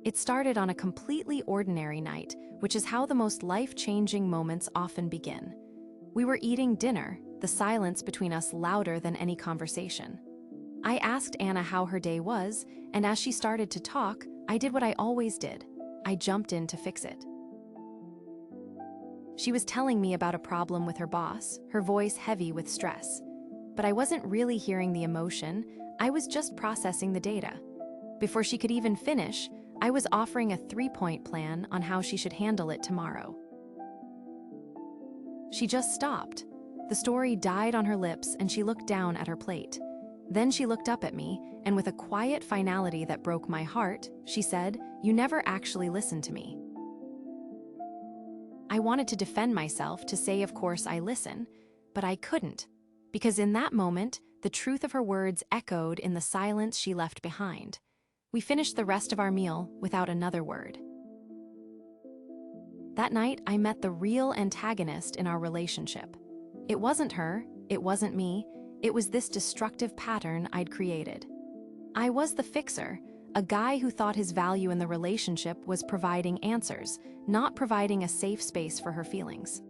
It started on a completely ordinary night, which is how the most life-changing moments often begin. We were eating dinner, the silence between us louder than any conversation. I asked Anna how her day was, and as she started to talk, I did what I always did. I jumped in to fix it. She was telling me about a problem with her boss, her voice heavy with stress. But I wasn't really hearing the emotion, I was just processing the data. Before she could even finish, I was offering a 3-point plan on how she should handle it tomorrow. She just stopped. The story died on her lips and she looked down at her plate. Then she looked up at me, and with a quiet finality that broke my heart, she said, "You never actually listened to me." I wanted to defend myself, to say of course I listen, but I couldn't, because in that moment, the truth of her words echoed in the silence she left behind. We finished the rest of our meal without another word. That night, I met the real antagonist in our relationship. It wasn't her, it wasn't me, it was this destructive pattern I'd created. I was the fixer, a guy who thought his value in the relationship was providing answers, not providing a safe space for her feelings.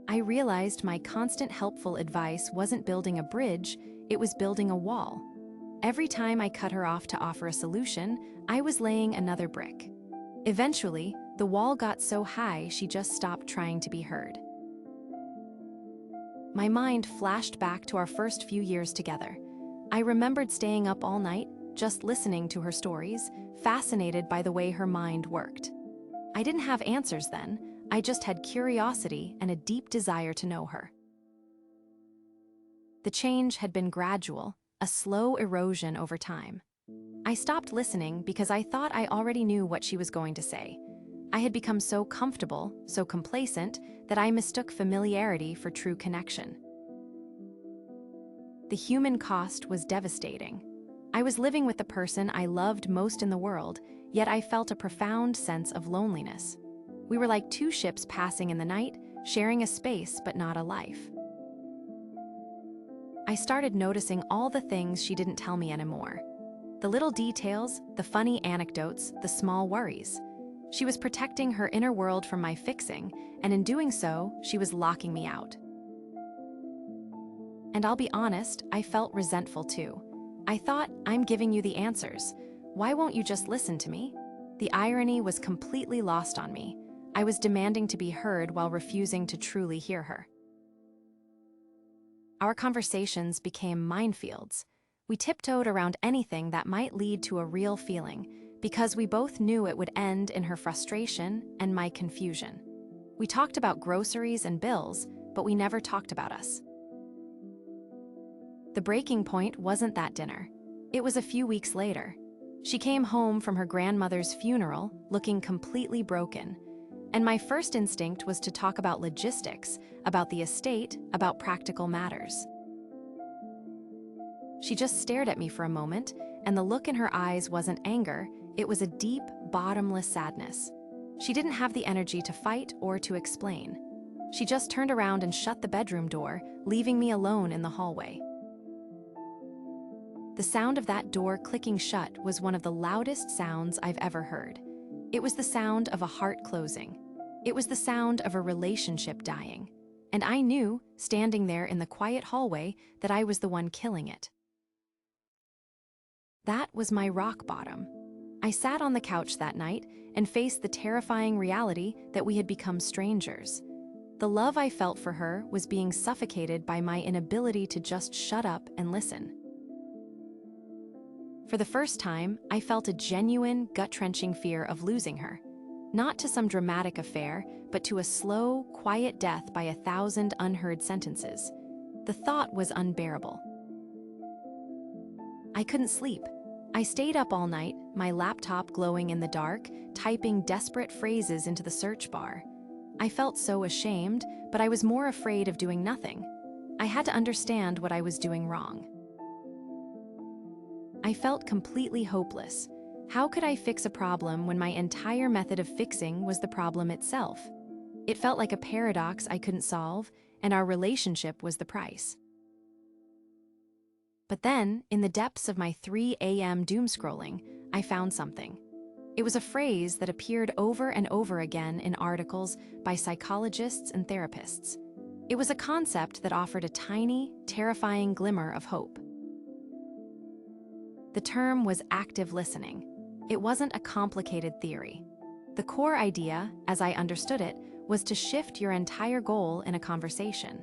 I realized my constant helpful advice wasn't building a bridge, it was building a wall. Every time I cut her off to offer a solution, I was laying another brick. Eventually, the wall got so high she just stopped trying to be heard. My mind flashed back to our first few years together. I remembered staying up all night, just listening to her stories, fascinated by the way her mind worked. I didn't have answers then, I just had curiosity and a deep desire to know her. The change had been gradual, a slow erosion over time. I stopped listening because I thought I already knew what she was going to say. I had become so comfortable, so complacent, that I mistook familiarity for true connection. The human cost was devastating. I was living with the person I loved most in the world, yet I felt a profound sense of loneliness. We were like two ships passing in the night, sharing a space but not a life. I started noticing all the things she didn't tell me anymore. The little details, the funny anecdotes, the small worries. She was protecting her inner world from my fixing, and in doing so, she was locking me out. And I'll be honest, I felt resentful too. I thought, I'm giving you the answers. Why won't you just listen to me? The irony was completely lost on me. I was demanding to be heard while refusing to truly hear her. Our conversations became minefields. We tiptoed around anything that might lead to a real feeling, because we both knew it would end in her frustration and my confusion. We talked about groceries and bills, but we never talked about us. The breaking point wasn't that dinner. It was a few weeks later. She came home from her grandmother's funeral, looking completely broken. And my first instinct was to talk about logistics, about the estate, about practical matters. She just stared at me for a moment, and the look in her eyes wasn't anger, it was a deep, bottomless sadness. She didn't have the energy to fight or to explain. She just turned around and shut the bedroom door, leaving me alone in the hallway. The sound of that door clicking shut was one of the loudest sounds I've ever heard. It was the sound of a heart closing. It was the sound of a relationship dying. And I knew, standing there in the quiet hallway, that I was the one killing it. That was my rock bottom. I sat on the couch that night and faced the terrifying reality that we had become strangers. The love I felt for her was being suffocated by my inability to just shut up and listen. For the first time, I felt a genuine, gut-wrenching fear of losing her. Not to some dramatic affair, but to a slow, quiet death by 1,000 unheard sentences. The thought was unbearable. I couldn't sleep. I stayed up all night, my laptop glowing in the dark, typing desperate phrases into the search bar. I felt so ashamed, but I was more afraid of doing nothing. I had to understand what I was doing wrong. I felt completely hopeless. How could I fix a problem when my entire method of fixing was the problem itself? It felt like a paradox I couldn't solve, and our relationship was the price. But then, in the depths of my 3 a.m. doom scrolling, I found something. It was a phrase that appeared over and over again in articles by psychologists and therapists. It was a concept that offered a tiny, terrifying glimmer of hope. The term was active listening. It wasn't a complicated theory. The core idea, as I understood it, was to shift your entire goal in a conversation.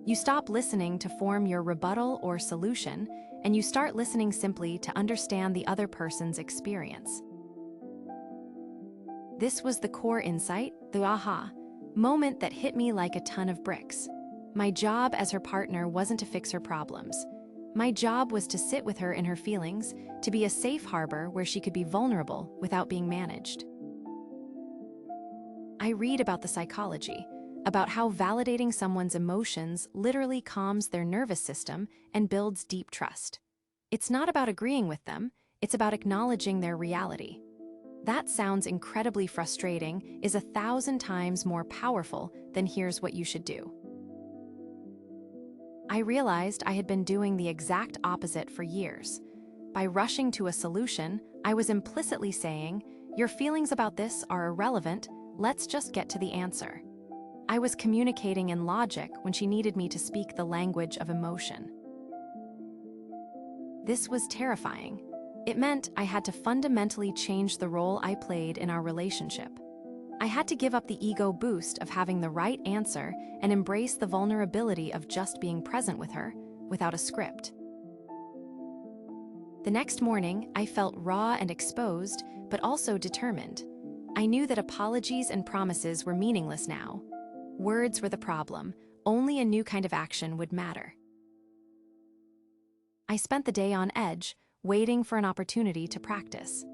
You stop listening to form your rebuttal or solution, and you start listening simply to understand the other person's experience. This was the core insight, the aha moment that hit me like a ton of bricks. My job as her partner wasn't to fix her problems. My job was to sit with her in her feelings, to be a safe harbor where she could be vulnerable without being managed. I read about the psychology, about how validating someone's emotions literally calms their nervous system and builds deep trust. It's not about agreeing with them, it's about acknowledging their reality. That sounds incredibly frustrating, is 1,000 times more powerful than here's what you should do. I realized I had been doing the exact opposite for years. By rushing to a solution, I was implicitly saying, your feelings about this are irrelevant, let's just get to the answer. I was communicating in logic when she needed me to speak the language of emotion. This was terrifying. It meant I had to fundamentally change the role I played in our relationship. I had to give up the ego boost of having the right answer and embrace the vulnerability of just being present with her, without a script. The next morning, I felt raw and exposed, but also determined. I knew that apologies and promises were meaningless now. Words were the problem. Only a new kind of action would matter. I spent the day on edge, waiting for an opportunity to practice.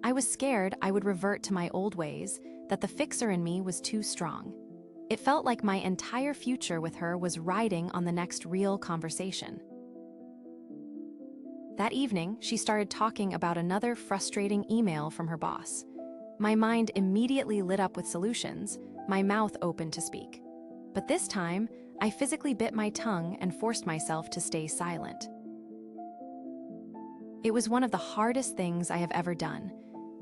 I was scared I would revert to my old ways, that the fixer in me was too strong. It felt like my entire future with her was riding on the next real conversation. That evening, she started talking about another frustrating email from her boss. My mind immediately lit up with solutions, my mouth open to speak. But this time, I physically bit my tongue and forced myself to stay silent. It was one of the hardest things I have ever done.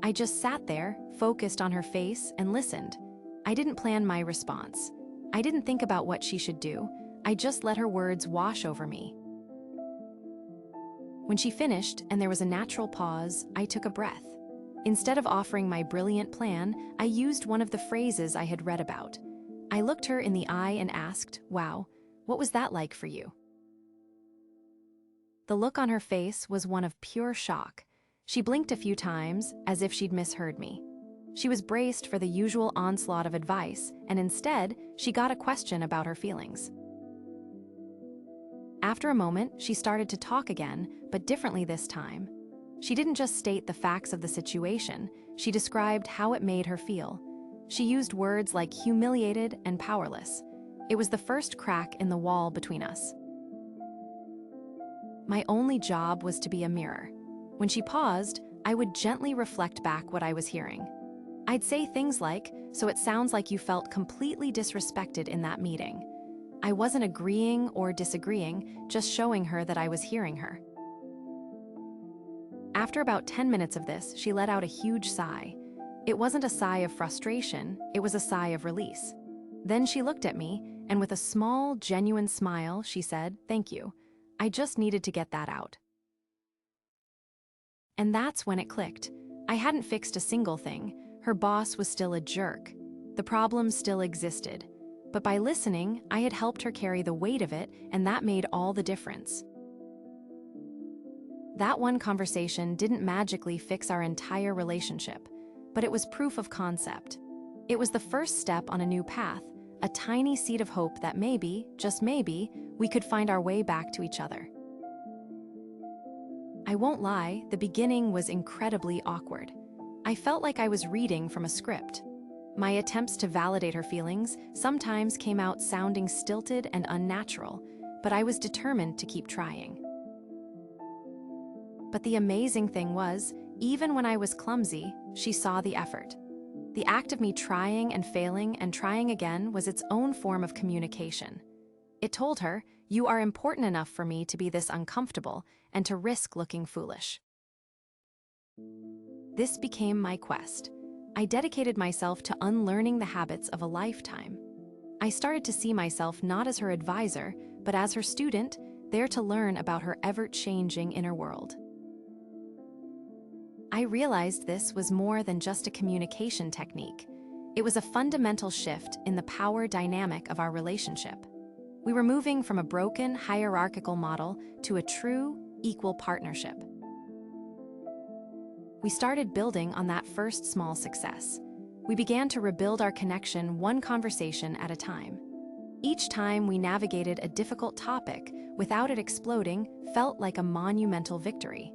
I just sat there, focused on her face, and listened. I didn't plan my response. I didn't think about what she should do. I just let her words wash over me. When she finished and there was a natural pause, I took a breath. Instead of offering my brilliant plan, I used one of the phrases I had read about. I looked her in the eye and asked, "Wow, what was that like for you?" The look on her face was one of pure shock. She blinked a few times, as if she'd misheard me. She was braced for the usual onslaught of advice, and instead, she got a question about her feelings. After a moment, she started to talk again, but differently this time. She didn't just state the facts of the situation, she described how it made her feel. She used words like humiliated and powerless. It was the first crack in the wall between us. My only job was to be a mirror. When she paused, I would gently reflect back what I was hearing. I'd say things like, "So it sounds like you felt completely disrespected in that meeting." I wasn't agreeing or disagreeing, just showing her that I was hearing her. After about 10 minutes of this, she let out a huge sigh. It wasn't a sigh of frustration, it was a sigh of release. Then she looked at me, and with a small, genuine smile, she said, "Thank you. I just needed to get that out." And that's when it clicked. I hadn't fixed a single thing. Her boss was still a jerk. The problem still existed. But by listening, I had helped her carry the weight of it, and that made all the difference. That one conversation didn't magically fix our entire relationship, but it was proof of concept. It was the first step on a new path, a tiny seed of hope that maybe, just maybe, we could find our way back to each other. I won't lie, the beginning was incredibly awkward. I felt like I was reading from a script. My attempts to validate her feelings sometimes came out sounding stilted and unnatural, but I was determined to keep trying. But the amazing thing was, even when I was clumsy, she saw the effort. The act of me trying and failing and trying again was its own form of communication. It told her, "You are important enough for me to be this uncomfortable and to risk looking foolish." This became my quest. I dedicated myself to unlearning the habits of a lifetime. I started to see myself not as her advisor, but as her student, there to learn about her ever-changing inner world. I realized this was more than just a communication technique. It was a fundamental shift in the power dynamic of our relationship. We were moving from a broken, hierarchical model to a true, equal partnership. We started building on that first small success. We began to rebuild our connection one conversation at a time. Each time we navigated a difficult topic without it exploding felt like a monumental victory.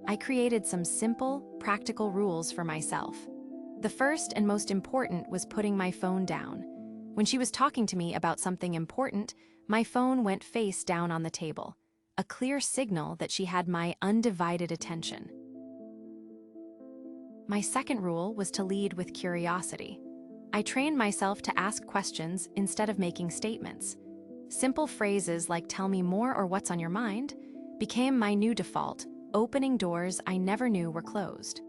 I created some simple, practical rules for myself. The first and most important was putting my phone down. When she was talking to me about something important, my phone went face down on the table, a clear signal that she had my undivided attention. My second rule was to lead with curiosity. I trained myself to ask questions instead of making statements. Simple phrases like "tell me more" or "what's on your mind" became my new default, opening doors I never knew were closed.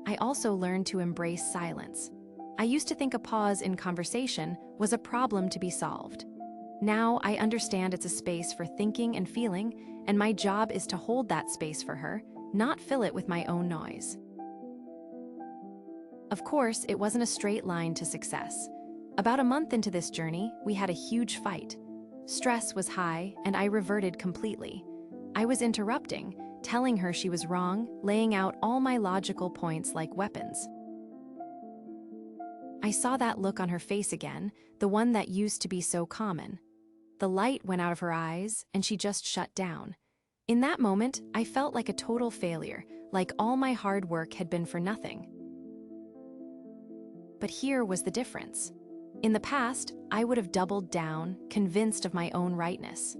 I also learned to embrace silence. I used to think a pause in conversation was a problem to be solved. Now I understand it's a space for thinking and feeling, and my job is to hold that space for her, not fill it with my own noise. Of course, it wasn't a straight line to success. About a month into this journey, we had a huge fight. Stress was high, and I reverted completely. I was interrupting, telling her she was wrong, laying out all my logical points like weapons. I saw that look on her face again, the one that used to be so common. The light went out of her eyes, and she just shut down. In that moment, I felt like a total failure, like all my hard work had been for nothing. But here was the difference. In the past, I would have doubled down, convinced of my own rightness.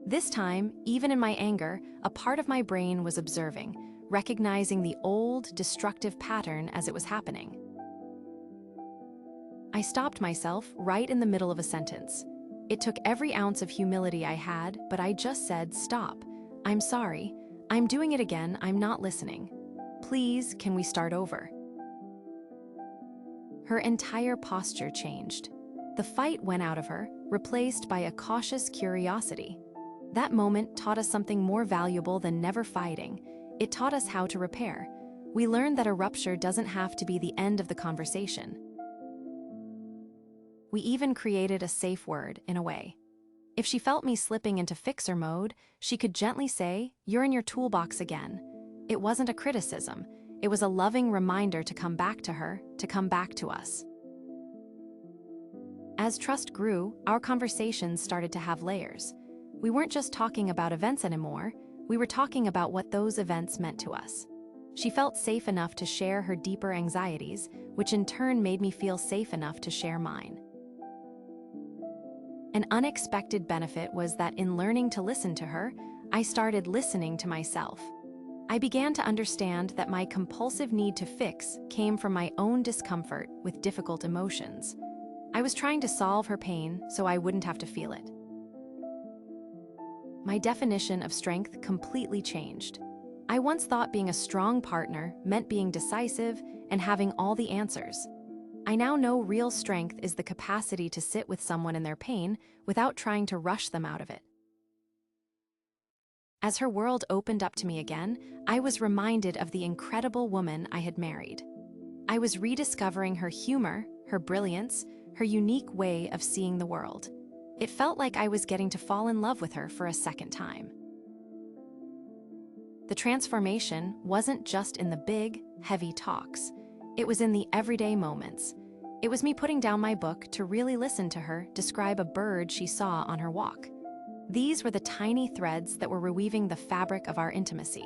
This time, even in my anger, a part of my brain was observing, recognizing the old, destructive pattern as it was happening. I stopped myself right in the middle of a sentence. It took every ounce of humility I had, but I just said, "Stop. I'm sorry. I'm doing it again. I'm not listening. Please, can we start over?" Her entire posture changed. The fight went out of her, replaced by a cautious curiosity. That moment taught us something more valuable than never fighting. It taught us how to repair. We learned that a rupture doesn't have to be the end of the conversation. We even created a safe word, in a way. If she felt me slipping into fixer mode, she could gently say, "You're in your toolbox again." It wasn't a criticism. It was a loving reminder to come back to her, to come back to us. As trust grew, our conversations started to have layers. We weren't just talking about events anymore, we were talking about what those events meant to us. She felt safe enough to share her deeper anxieties, which in turn made me feel safe enough to share mine. An unexpected benefit was that in learning to listen to her, I started listening to myself. I began to understand that my compulsive need to fix came from my own discomfort with difficult emotions. I was trying to solve her pain so I wouldn't have to feel it. My definition of strength completely changed. I once thought being a strong partner meant being decisive and having all the answers. I now know real strength is the capacity to sit with someone in their pain without trying to rush them out of it. As her world opened up to me again, I was reminded of the incredible woman I had married. I was rediscovering her humor, her brilliance, her unique way of seeing the world. It felt like I was getting to fall in love with her for a second time. The transformation wasn't just in the big, heavy talks. It was in the everyday moments. It was me putting down my book to really listen to her describe a bird she saw on her walk. These were the tiny threads that were reweaving the fabric of our intimacy.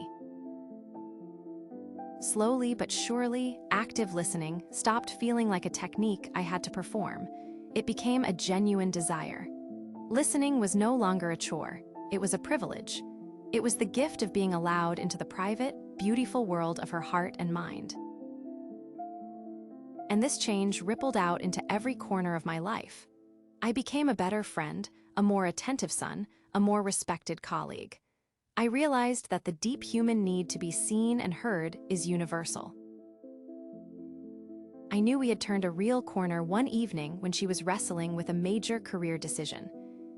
Slowly but surely, active listening stopped feeling like a technique I had to perform. It became a genuine desire. Listening was no longer a chore. It was a privilege. It was the gift of being allowed into the private, beautiful world of her heart and mind. And this change rippled out into every corner of my life. I became a better friend, a more attentive son, a more respected colleague. I realized that the deep human need to be seen and heard is universal. I knew we had turned a real corner one evening when she was wrestling with a major career decision.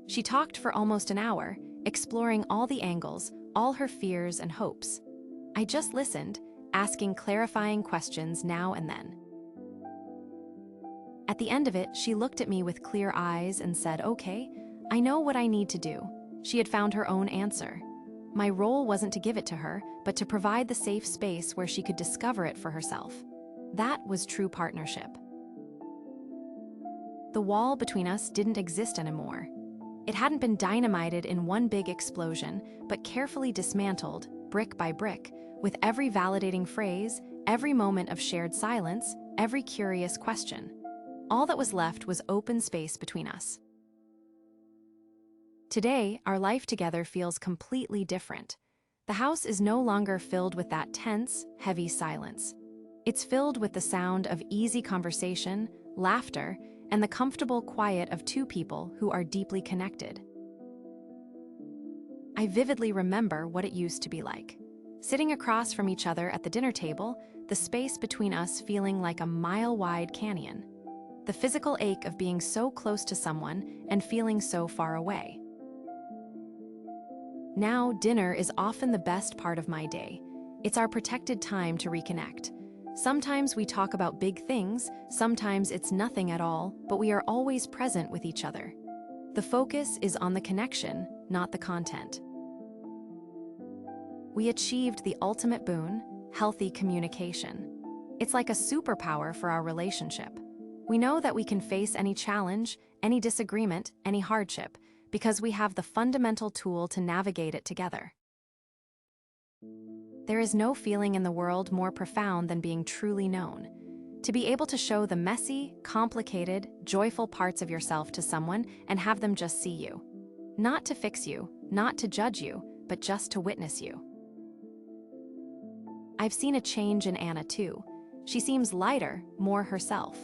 She talked for almost an hour, exploring all the angles, all her fears and hopes. I just listened, asking clarifying questions now and then. At the end of it, she looked at me with clear eyes and said, "Okay, I know what I need to do." She had found her own answer. My role wasn't to give it to her, but to provide the safe space where she could discover it for herself. That was true partnership. The wall between us didn't exist anymore. It hadn't been dynamited in one big explosion, but carefully dismantled, brick by brick, with every validating phrase, every moment of shared silence, every curious question. All that was left was open space between us. Today, our life together feels completely different. The house is no longer filled with that tense, heavy silence. It's filled with the sound of easy conversation, laughter, and the comfortable quiet of two people who are deeply connected. I vividly remember what it used to be like. Sitting across from each other at the dinner table, the space between us feeling like a mile-wide canyon. The physical ache of being so close to someone and feeling so far away. Now, dinner is often the best part of my day. It's our protected time to reconnect. Sometimes we talk about big things, sometimes it's nothing at all, but we are always present with each other. The focus is on the connection, not the content. We achieved the ultimate boon, healthy communication. It's like a superpower for our relationship. We know that we can face any challenge, any disagreement, any hardship, because we have the fundamental tool to navigate it together. There is no feeling in the world more profound than being truly known. To be able to show the messy, complicated, joyful parts of yourself to someone and have them just see you. Not to fix you, not to judge you, but just to witness you. I've seen a change in Anna too. She seems lighter, more herself.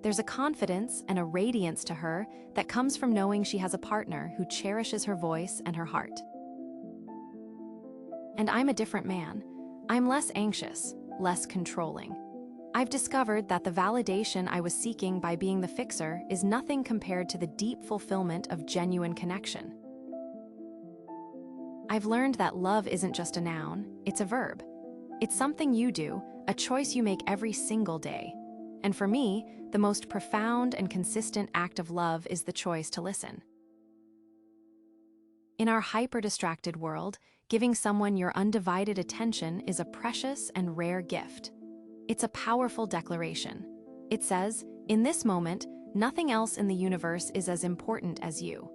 There's a confidence and a radiance to her that comes from knowing she has a partner who cherishes her voice and her heart. And I'm a different man. I'm less anxious, less controlling. I've discovered that the validation I was seeking by being the fixer is nothing compared to the deep fulfillment of genuine connection. I've learned that love isn't just a noun, it's a verb. It's something you do, a choice you make every single day. And for me, the most profound and consistent act of love is the choice to listen. In our hyper-distracted world, giving someone your undivided attention is a precious and rare gift. It's a powerful declaration. It says, in this moment, nothing else in the universe is as important as you.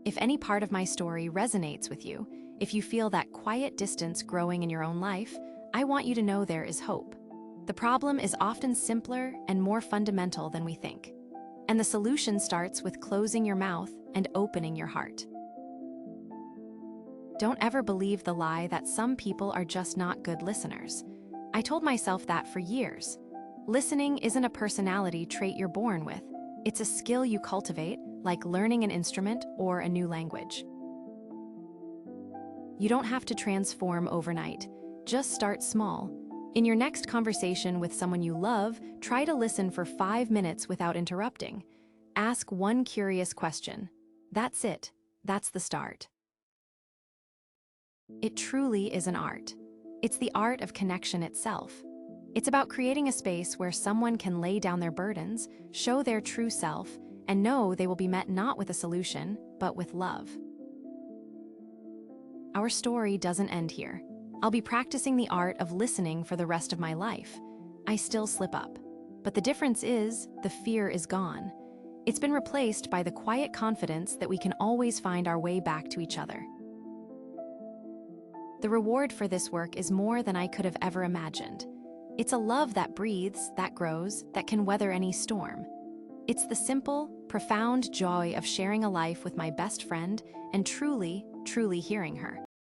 If any part of my story resonates with you, if you feel that quiet distance growing in your own life, I want you to know there is hope. The problem is often simpler and more fundamental than we think. And the solution starts with closing your mouth and opening your heart. Don't ever believe the lie that some people are just not good listeners. I told myself that for years. Listening isn't a personality trait you're born with. It's a skill you cultivate, like learning an instrument or a new language. You don't have to transform overnight. Just start small. In your next conversation with someone you love, try to listen for 5 minutes without interrupting. Ask one curious question. That's it. That's the start. It truly is an art. It's the art of connection itself. It's about creating a space where someone can lay down their burdens, show their true self, and know they will be met not with a solution, but with love. Our story doesn't end here. I'll be practicing the art of listening for the rest of my life. I still slip up. But the difference is, the fear is gone. It's been replaced by the quiet confidence that we can always find our way back to each other. The reward for this work is more than I could have ever imagined. It's a love that breathes, that grows, that can weather any storm. It's the simple, profound joy of sharing a life with my best friend and truly, truly hearing her.